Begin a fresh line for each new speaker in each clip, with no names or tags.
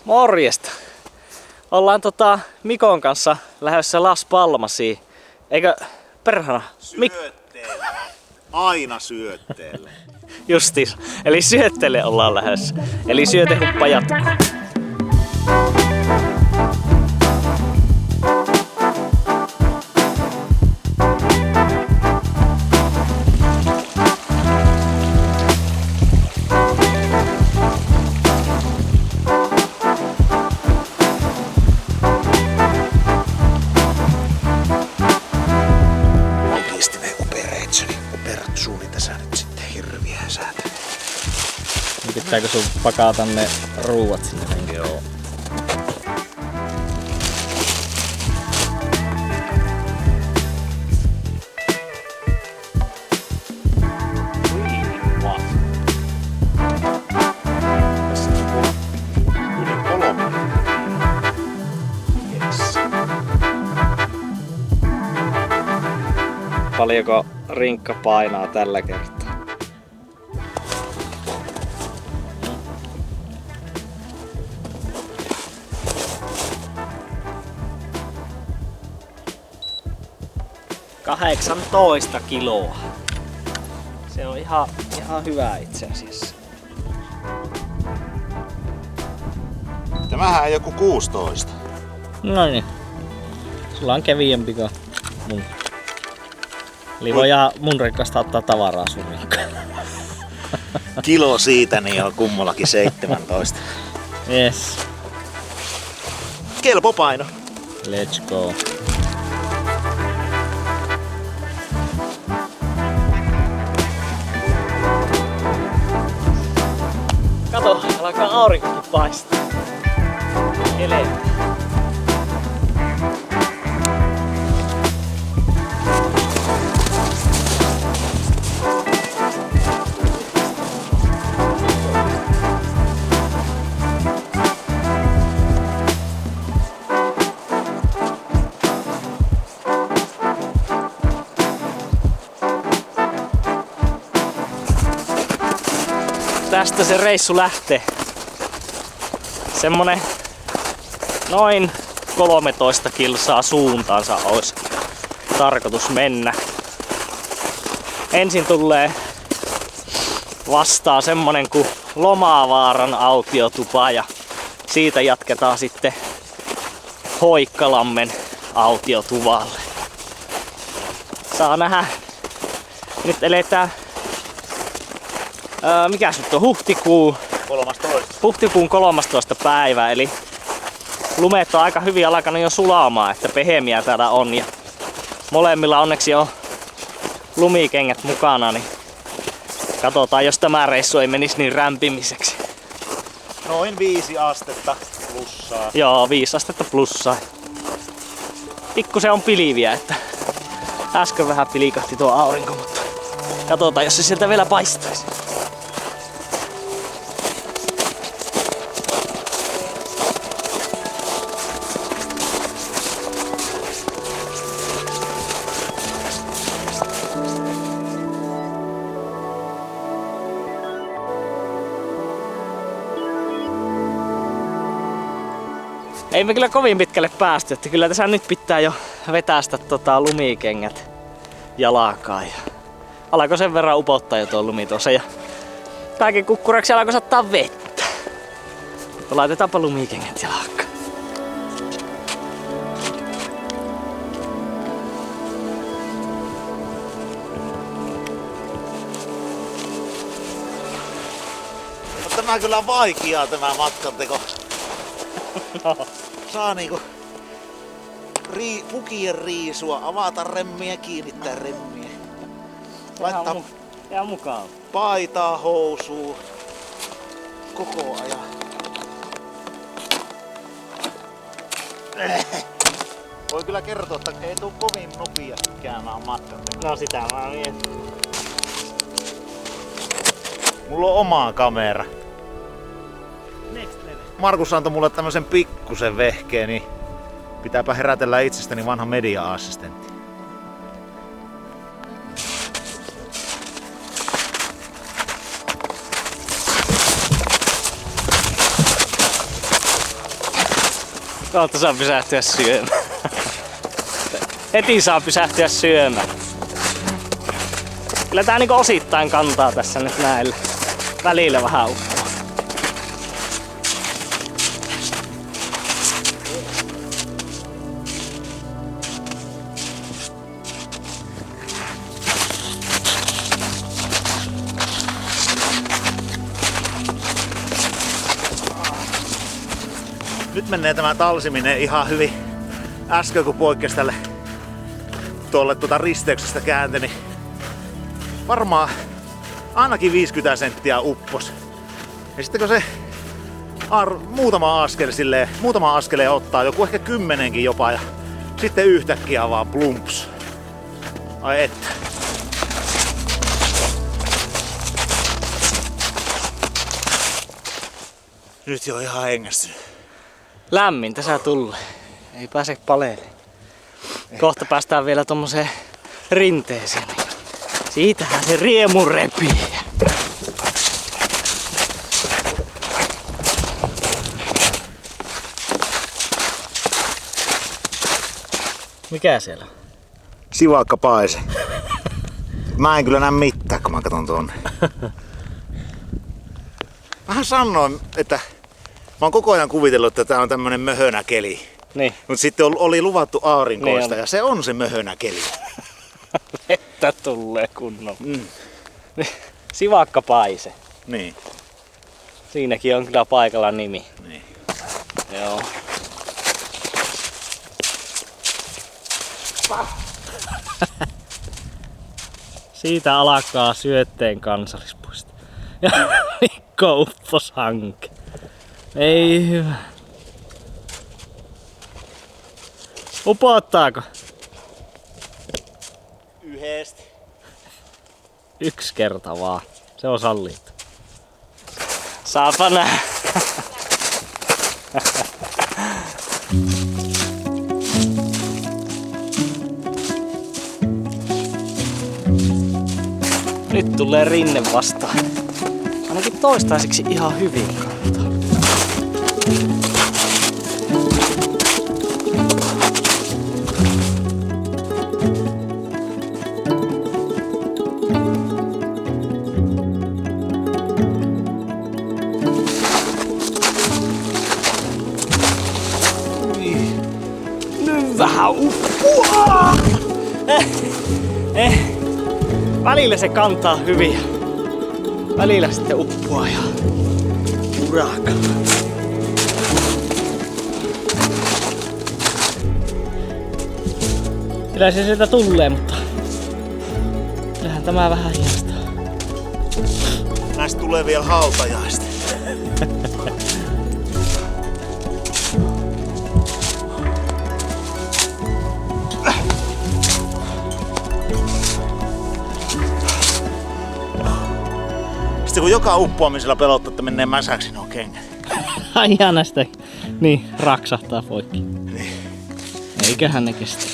Morjesta! Ollaan Mikon kanssa lähdössä Las Palmasiin. Eikö perhana?
Syötteelle. Aina syötteelle.
Justiis. Eli syötteelle ollaan lähdössä. Eli syötehuppa jatkuu. Pitääkö sun pakata ne ruuat sinne? Joo. Paljonko rinkka painaa tällä kertaa? $18 kiloa. Se on ihan hyvä itse asiassa.
Tämähän on joku 16.
No niin. Sulla on keviempi kuin mun. Eli voidaan mun rekkasta ottaa tavaraa sun rinkkaan.
Kilo siitä niin on kummallakin 17.
Yes.
Kelpo paino.
Let's go. Kato, alkaa aurinkokin paistaa. Helvetti. Tästä se reissu lähtee. Semmonen noin 13 kilsaa suuntaansa olisi tarkoitus mennä. Ensin tulee vastaan semmonen kuin Lomavaaran autiotupa ja siitä jatketaan sitten Hoikkalammen autiotuvalle. Saa nähdä. Nyt eletään mikäs nyt on? Huhtikuun 13. päivä, eli lumet on aika hyvin alkanut jo sulamaan, että pehemiä täällä on ja molemmilla onneksi on lumikengät mukana, niin katsotaan jos tämä reissu ei menisi niin rämpimiseksi.
Noin 5 astetta plussaa.
Joo, 5 astetta plussaa. Pikkusen on pilviä, että äsken vähän pilikahti tuo aurinko, mutta katsotaan jos se sieltä vielä paistaisi. Ei me kyllä kovin pitkälle päästy, että kyllä tässä nyt pitää jo vetästä lumikengät jalkaan. Ja alkoi sen verran upottaa jo tuo lumi tuossa ja kaiken kukkuraksi alkoi sattaa vettä. Mutta laitetaanpa lumikengät jalkaan.
No, tämä on kyllä vaikeaa tämä matkanteko.
No.
Saa niinku pukien riisua, avata remmiä, kiinnittää remmiä. Laittaa
ihan mukaan.
Paitaa, housuu koko ajan. Voi kyllä kertoa, että ei tuu kovin nopeasti käymään matkanteko.
No sitä mä mietin.
Mulla on oma kamera.
Next level.
Markus antoi mulle tämmösen pikkusen vehkeen, niin pitääpä herätellä itsestäni vanha media-assistentti.
Kohta saa pysähtyä syömään. Heti saa pysähtyä syömään. Kyllä tää niinku osittain kantaa tässä nyt näillä. Välillä vähän uppoa.
Nyt menee tämä talsiminen ihan hyvin. Äsken kun poikkesi tälle tuolle risteyksestä käänte, niin varmaan ainakin 50 senttiä uppos. Ja sitten kun se muutama askeleen ottaa, joku ehkä 10 jopa, ja sitten yhtäkkiä vaan plumps. Ai että. Nyt jo ihan hengästynyt.
Lämmin tässä tulee. Ei pääse paleelle. Kohta päästään vielä tommoseen rinteeseen. Siitähän se riemu repii. Mikä siellä on?
Sivakka paise. Mä en kyllä näe mitään, kun mä katson tuonne. Vähän sanoin, että mä oon koko ajan kuvitellut, että tää on tämmönen möhönäkeli.
Niin.
Mut sitten oli luvattu aurinkoista
niin
ja se on se möhönäkeli.
Vettä tulee kunnolla. Sivakka paise.
Niin.
Siinäkin on kyllä paikalla nimi.
Niin.
Joo. Siitä alkaa Syötteen kansallispuisto. Ja Mikko Uppos-hanke. Ei hyvä. Upottaako?
Yhdesti.
1 kerta vaan. Se on sallittu. Saapa nähdä. Nyt tulee rinne vastaan. Ainakin toistaiseksi ihan hyvin kantaa. Nyt vähän uppoa! Välillä se kantaa hyvin. Välillä sitten uppoaa ja urakalla. Kyllä se sieltä tulee, mutta kyllähän tämä vähän hiastaa.
Näistä tulee vielä hautajaista. Sitten kun joka uppoamisella pelottaa, että menee mäsäksi nuo kengät.
Ihan näistä niin raksahtaa poikki.
Niin.
Eiköhän ne kestä.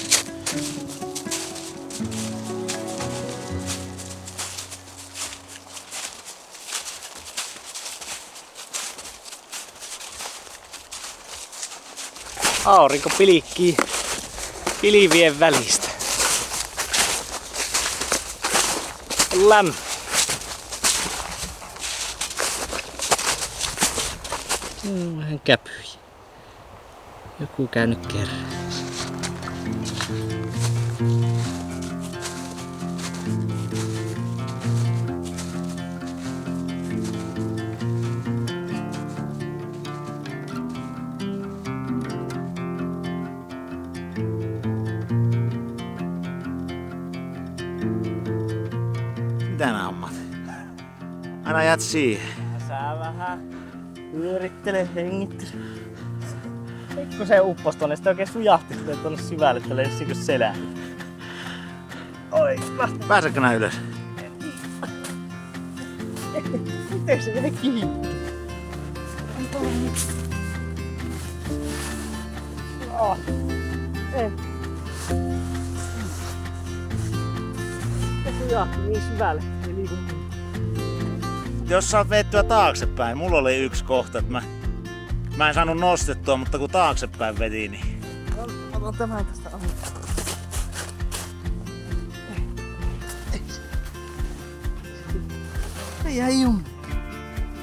Aurinko pilikkii pilvien välistä. Lämmin. Vähän käpyi. Joku käynyt kerran.
Mitä nää hommat? Aina jäät siihen.
Sä vähän pyörittele, hengittele. Pikku se uppos tonne, sitten oikein sujahti tonne syvälle, että lensikö selään. Oi,
Pääsetkö nää ylös?
miten se jäi kiinni? Ei. Se sujahti niin syvälle, ei liiku.
Jos saat veettyä taaksepäin, mulla oli yksi kohta, että mä Mä en saanut nostettua, mutta kun taaksepäin veti, niin...
Otan tämän tästä ohi. Ei jäi jum.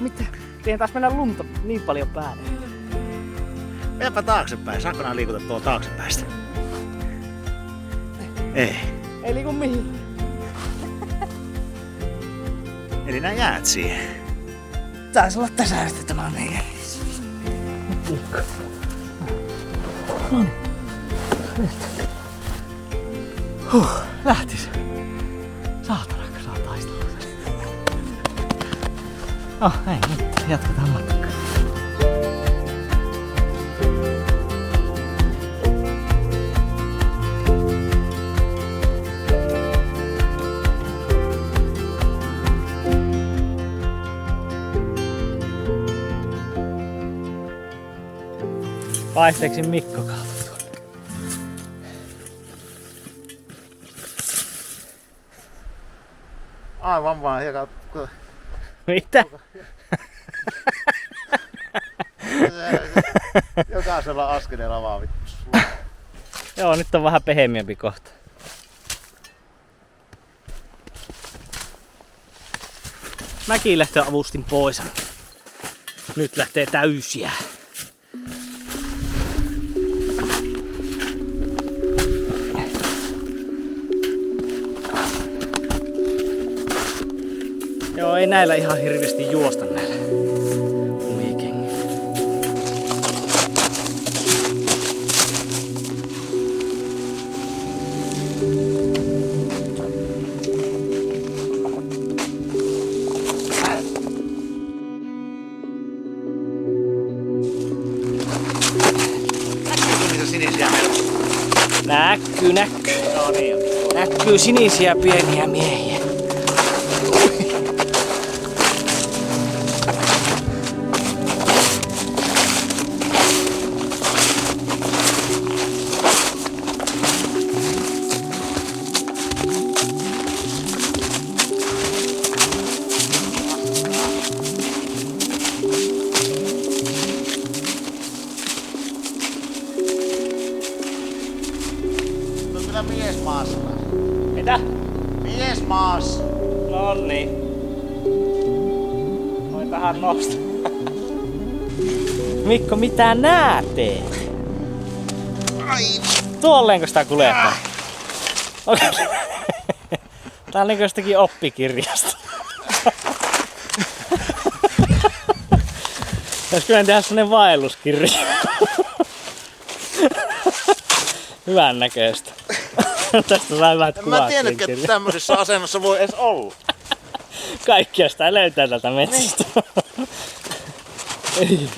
Mitä? Siihen taas mennä lunta niin paljon päälle.
Menepä taaksepäin. Saanko nää liikuta tuon taaksepäistä? Ei.
Ei liiku mihin.
Eli nää jäät siihen.
Taisi olla täsäästä tämä meikä. Noniin. Lähtis. Saatana, kun saa taistella. Ei nyt. Jatketaan matkaa. Vaihteeksi Mikko kautta tuonne?
Aivan vaan.
Mitä?
Jokaisella askeleella vaan vittu.
Joo, nyt on vähän pehmeämpi kohta. Mäkilähtö avustin pois. Nyt lähtee täysiä. Joo, ei näillä ihan hirveästi juosta näillä lumikengillä.
Näkyykö niitä sinisiä merkkejä?
Näkyy.
Joo niin.
Näkyy sinisiä pieniä miehiä.
Mies maassa.
Mitä?
Mies maassa.
Nonni. Voin tähän nostaa. Mikko, mitä nää teet?
Ai.
Tuolleenko sitä kuljettaa? Tää on niinku jostakin oppikirjasta. Vois kyllä tehdä sellanen vaelluskirja. Hyvän näköistä. Tästä saa hyvät kuvat.
Mä tiennytkään, että tämmöisessä asennossa voi edes olla.
Kaikkia sitä löytää täältä metsästä. Ei.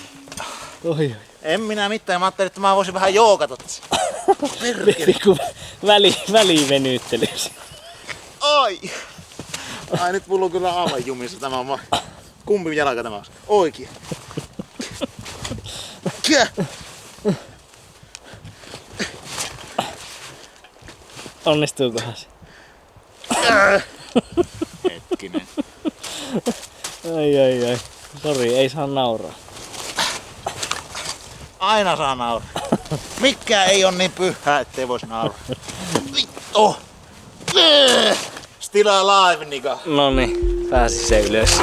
Oi.
En minä mitään. Mä ajattelin, että mä voisin vähän joogata tässä.
Pikku välivenyttelyys.
Ai. Ai nyt mulla on kyllä aivan jumissa tämä on. Kumpi jalka tämä on? Oikein.
Onnistuukohan se?
Hetkinen.
Ai. Sori, ei saa nauraa.
Aina saa nauraa. Mikään ei on niin pyhää, ettei vois nauraa. Vittu! Still alive, nigga.
Noniin, pääsi se ylös.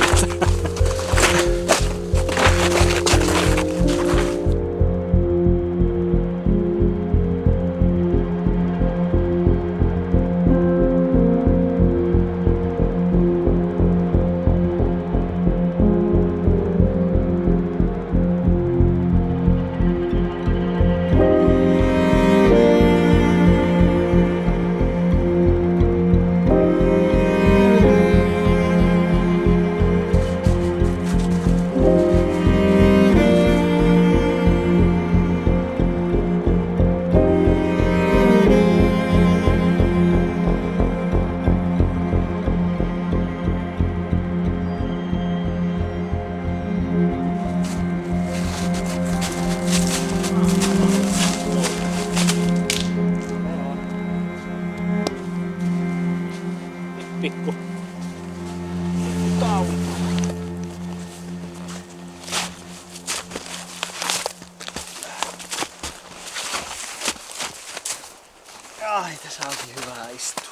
Ai, tässä onkin hyvä istua.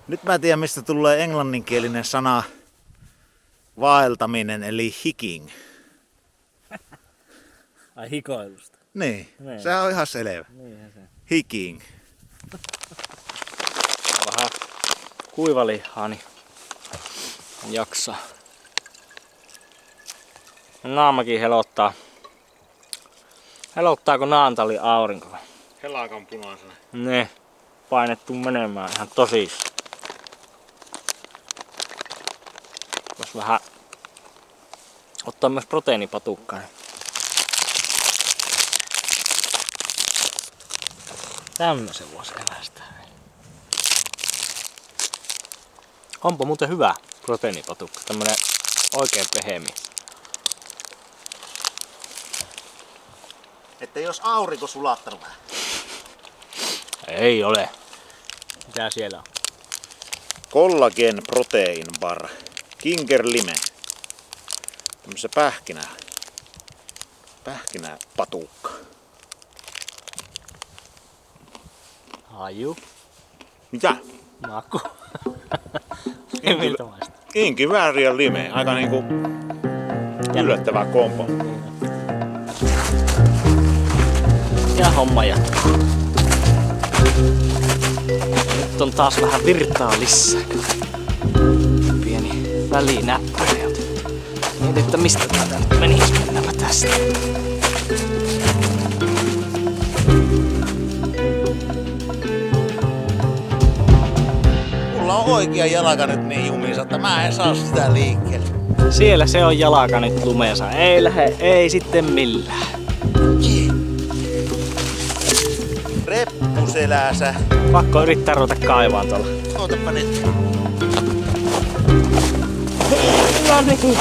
Nyt mä en tiedä, mistä tulee englanninkielinen sana vaeltaminen, eli hiking.
Ai hikoilusta.
Niin,
Niin.
se on ihan selvä.
Niinhän se.
Hiking.
Vähän kuivalihaa, niin jaksaa. Naamakin helottaa. Helottaa kun naantali aurinko.
Helakan punaisena.
Ne painettu menemään ihan tosissaan. Vois vähän ottaa myös proteiinipatukkaa. Tämmösen voisi evästää. Onpa muuten hyvä proteiinipatukka. Tämmönen oikein pehemi.
Että jos aurinko sulattanut vähän.
Ei ole. Mitä siellä on?
Collagen protein bar. Kinkerlime. Tämmössä pähkinäpatukka.
Haju.
Mitä?
Maku. Miltä maistuu?
Inkivääri ja lime. Aika niinku yllättävä kompo.
Ja homma jatkuu. Nyt on taas vähän virtaa lisää. Pieni välinäppärä otettu. Mietin, että mistä tätä nyt menis mennäpä tästä.
Mulla on oikea jalka nyt niin jumissa, että mä en saa sitä liikkeelle.
Siellä se on jalaka nyt lumeensa. Ei lähe, ei sitten millään.
Reppuseläsä.
Pakko yrittää ruveta kaivaan tuolla.
Ootapa nyt.
No niin,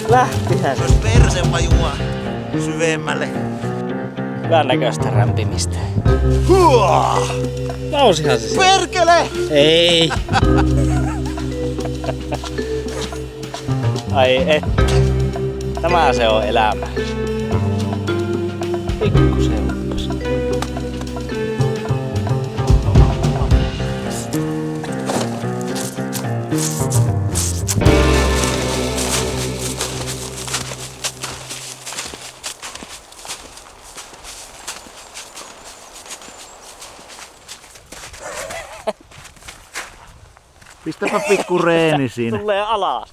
lähtihän.
Jos persen vajua syvemmälle.
Hyvän näköistä rämpimistä.
Huaa!
Nousihan se sieltä.
Perkele!
Ei. Ai että. Tämä se on elämä. Pikkusen uppas.
Pistäpä pikku reeni siinä.
Tulee alas.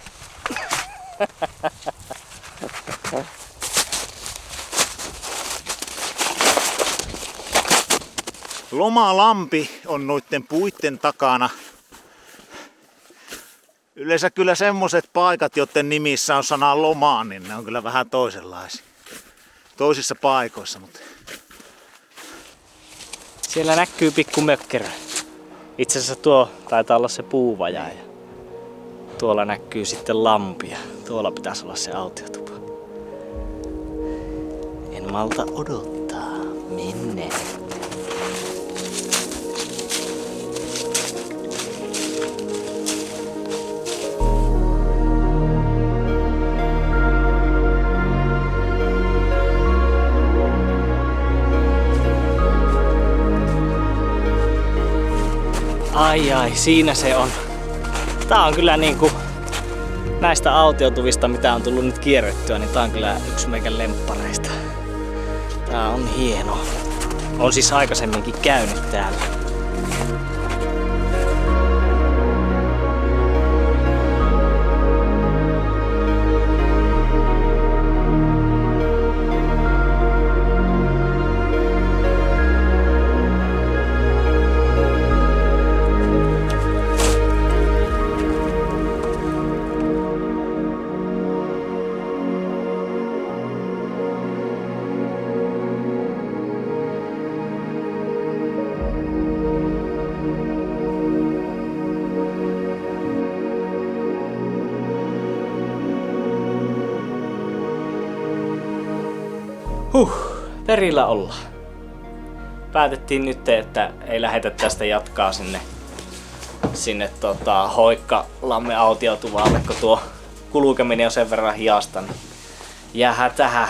Lomalampi on noitten puitten takana. Yleensä kyllä semmoset paikat, joiden nimissä on sana lomaa, niin ne on kyllä vähän toisenlaisia. Toisissa paikoissa, mutta
Siellä näkyy pikku mökkerö. Itse asiassa tuo taitaa olla se puuvaja ja tuolla näkyy sitten lampia. Tuolla pitäisi olla se autiotupa. En malta odottaa. Minne? Ai, siinä se on. Tää on kyllä niinku näistä autiotuvista, mitä on tullut nyt kierrettyä, niin tää on kyllä yksi meikän lemppareista. Tää on hieno. On siis aikaisemminkin käynyt täällä. Perillä ollaan. Päätettiin nyt, että ei lähetä tästä jatkaa sinne Hoikkalammen autiotuvalle, kun tuo kulkeminen on sen verran hiasta, niin jäähän tähän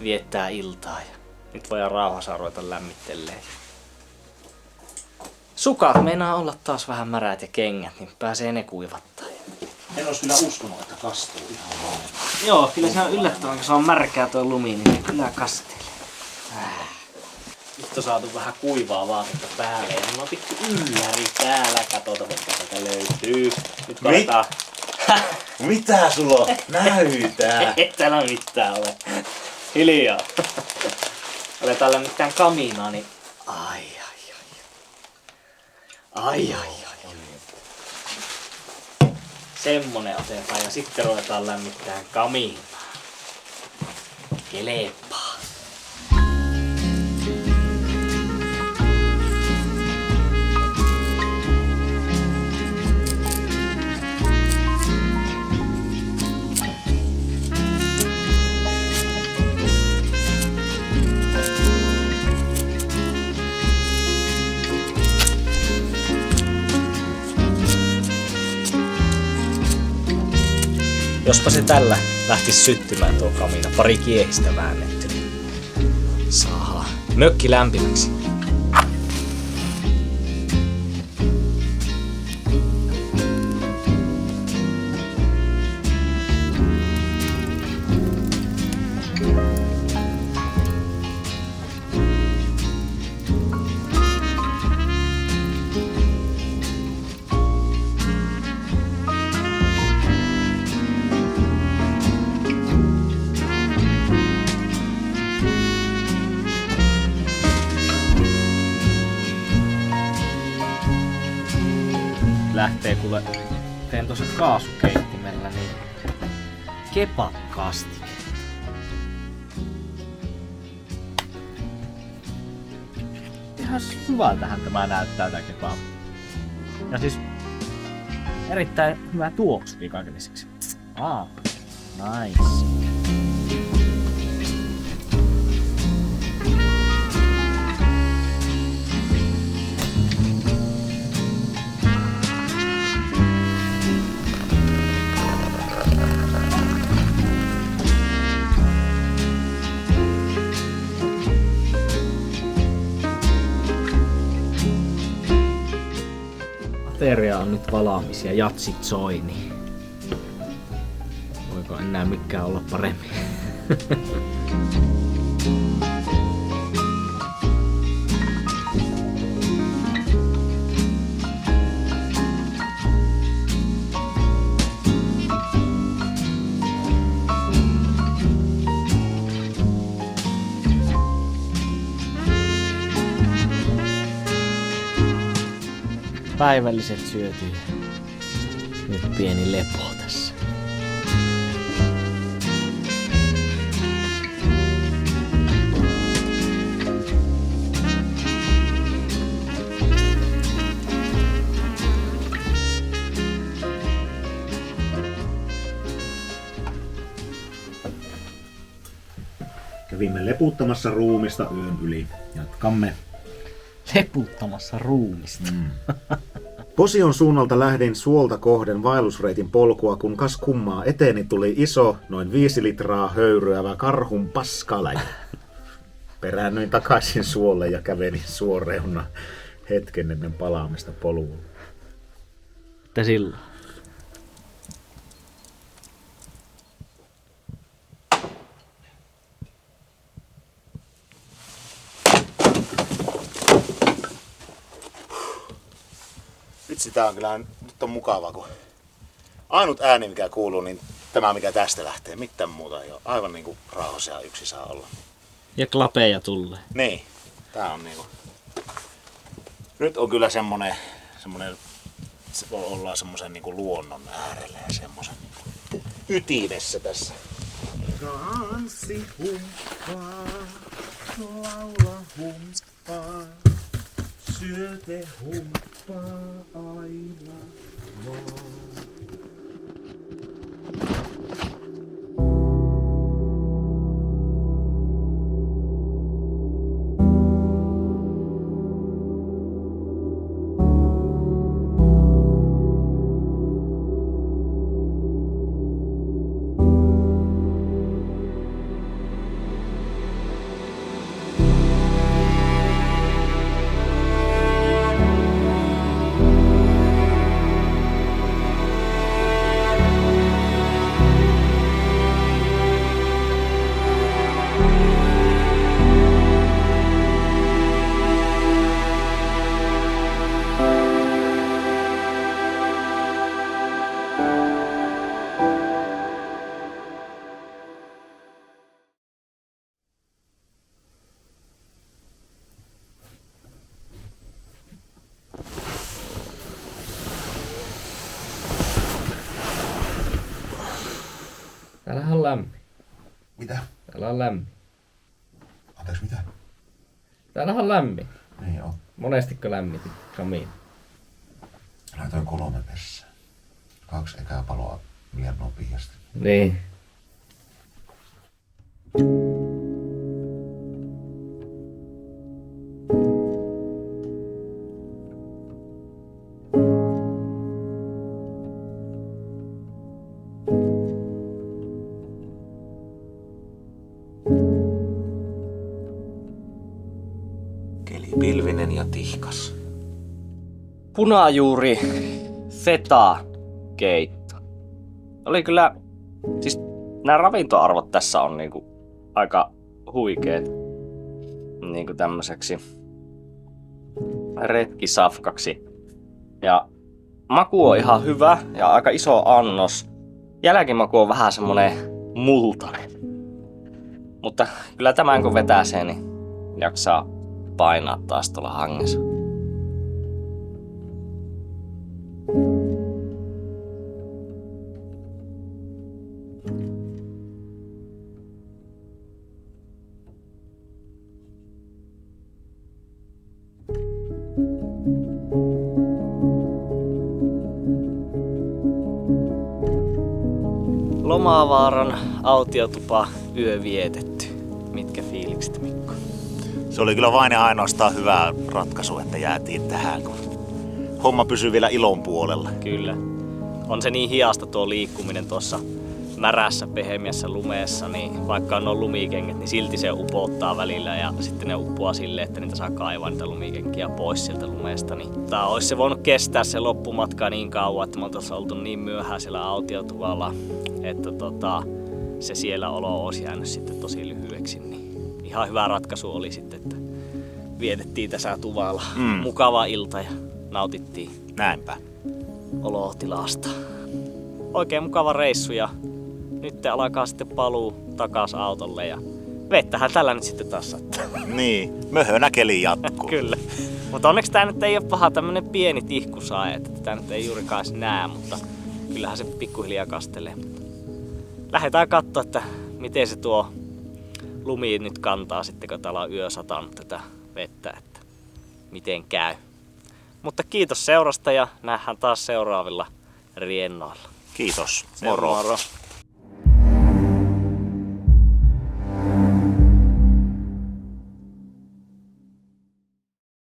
viettää iltaa. Nyt voidaan rauhassa ruveta lämmittelee. Sukat meinaa olla taas vähän märät ja kengät, niin pääsee ne kuivattaa.
En olisi kyllä uskonut, että kastuu ihan vaan.
Joo, kyllä se on yllättävän, kun se on märkää tuo lumi, niin kyllä kastelee. Nyt on saatu vähän kuivaa vaatetta päälle ja mulla on pikku ylläri täällä. Katota, vaikka tätä löytyy. Nyt koetaan.
Mitä sulla on? Näytää!
Ei täällä mitään ole. Hiljaa. Aletaan lämmittää kaminaa, niin ai. Semmonen otetaan ja sitten ruvetaan lämmittää kaminaa. Kelepaa. Jospa se tällä lähtisi syttymään tuo kamina, pari kiehistä väännetty, niin saadaan mökki lämpimäksi. Lähtee kuule, teen tuossa kaasukeittimellä niin kebab-kastike. Ihan hyvältähän tämä näyttää tää kebab. Ja siis erittäin hyvä tuoksukin kaiken lisäksi. Nice. Ateria on nyt valmis ja jatsit soi, niin voiko enää mikään olla paremmin? Päivälliset syöty ja nyt pieni lepo tässä.
Kävimme leputtamassa ruumista yön yli. Jatkamme.
Leputtamassa ruumista.
Posion suunnalta lähdin suolta kohden vaellusreitin polkua, kun kas kummaa eteeni tuli iso, noin 5 litraa höyryävä karhun paskaläjä. Peräännyin takaisin suolle ja kävelin suoreuna hetken ennen palaamista polulle.
Mitä silloin?
Vitsi, tää on kyllä nyt on mukavaa, kun ainut ääni mikä kuuluu, niin tämä mikä tästä lähtee. Mitään muuta ei ole. Aivan niinku rauhassa ja yksi saa olla.
Ja klapeja tulee.
Niin, tää on niinku. Nyt on kyllä semmonen ollaan semmosen niinku luonnon äärellä ja semmosen niinku ytimessä tässä. Kansi humppaa, laula humppaa, syöte humppaa aina vaan.
Täällähän on lämmin.
Mitä?
Täällä on lämmin.
Anteeksi, mitä?
Täällähän on lämmin.
Niin on.
Monestiko lämmitit kamiin?
Laitoin 3 pessään. 2 ekää paloa liian nopeasti.
Niin.
Keli pilvinen ja tihkas.
Punajuuri feta keitto. Oli kyllä, siis nämä ravintoarvot tässä on niinku aika huikeet niinku tämmöiseksi retkisafkaksi. Ja maku on ihan hyvä ja aika iso annos. Jälkimaku on vähän semmonen multainen. Mutta kyllä tämän kun vetää sen, niin jaksaa painaa taas tuolla hangessa. Lomavaaran autiotupa yö vietetty. Mitkä fiilikset, Mikko?
Se oli kyllä vain ja ainoastaan hyvä ratkaisu, että jäätiin tähän, kun homma pysyy vielä ilon puolella.
Kyllä. On se niin hiasta tuo liikkuminen tuossa märässä, pehmeässä lumeessa, niin vaikka on lumikengät, niin silti se upottaa välillä ja sitten ne uppoaa silleen, että niitä saa kaivaa niitä lumikenkiä pois sieltä lumesta. Niin tää olisi se voinut kestää se loppumatka niin kauan, että me oltaisiin oltu niin myöhään siellä autiotuvalla, että se siellä olo olisi jäänyt sitten tosi lyhyeksi. Niin ihan hyvä ratkaisu oli sitten, että vietettiin tässä tuvalla mukava ilta ja nautittiin
Näinpä.
olotilasta. Oikein mukava reissu ja nyt alkaa sitten paluu takas autolle ja vettähän tällä nyt sitten taas sattaa.
Niin, möhönä keli jatkuu.
Kyllä. Mutta onneksi tää nyt ei ole paha tämmönen pieni tihkusae, että tätä nyt ei juurikaan edes näe, mutta kyllähän se pikkuhiljaa kastelee. Lähdetään katsoa, että miten se tuo lumi nyt kantaa sitten, kun täällä on yö satanut tätä vettä, että miten käy. Mutta kiitos seurasta ja nähdään taas seuraavilla riennoilla.
Kiitos.
Moro.
Moro.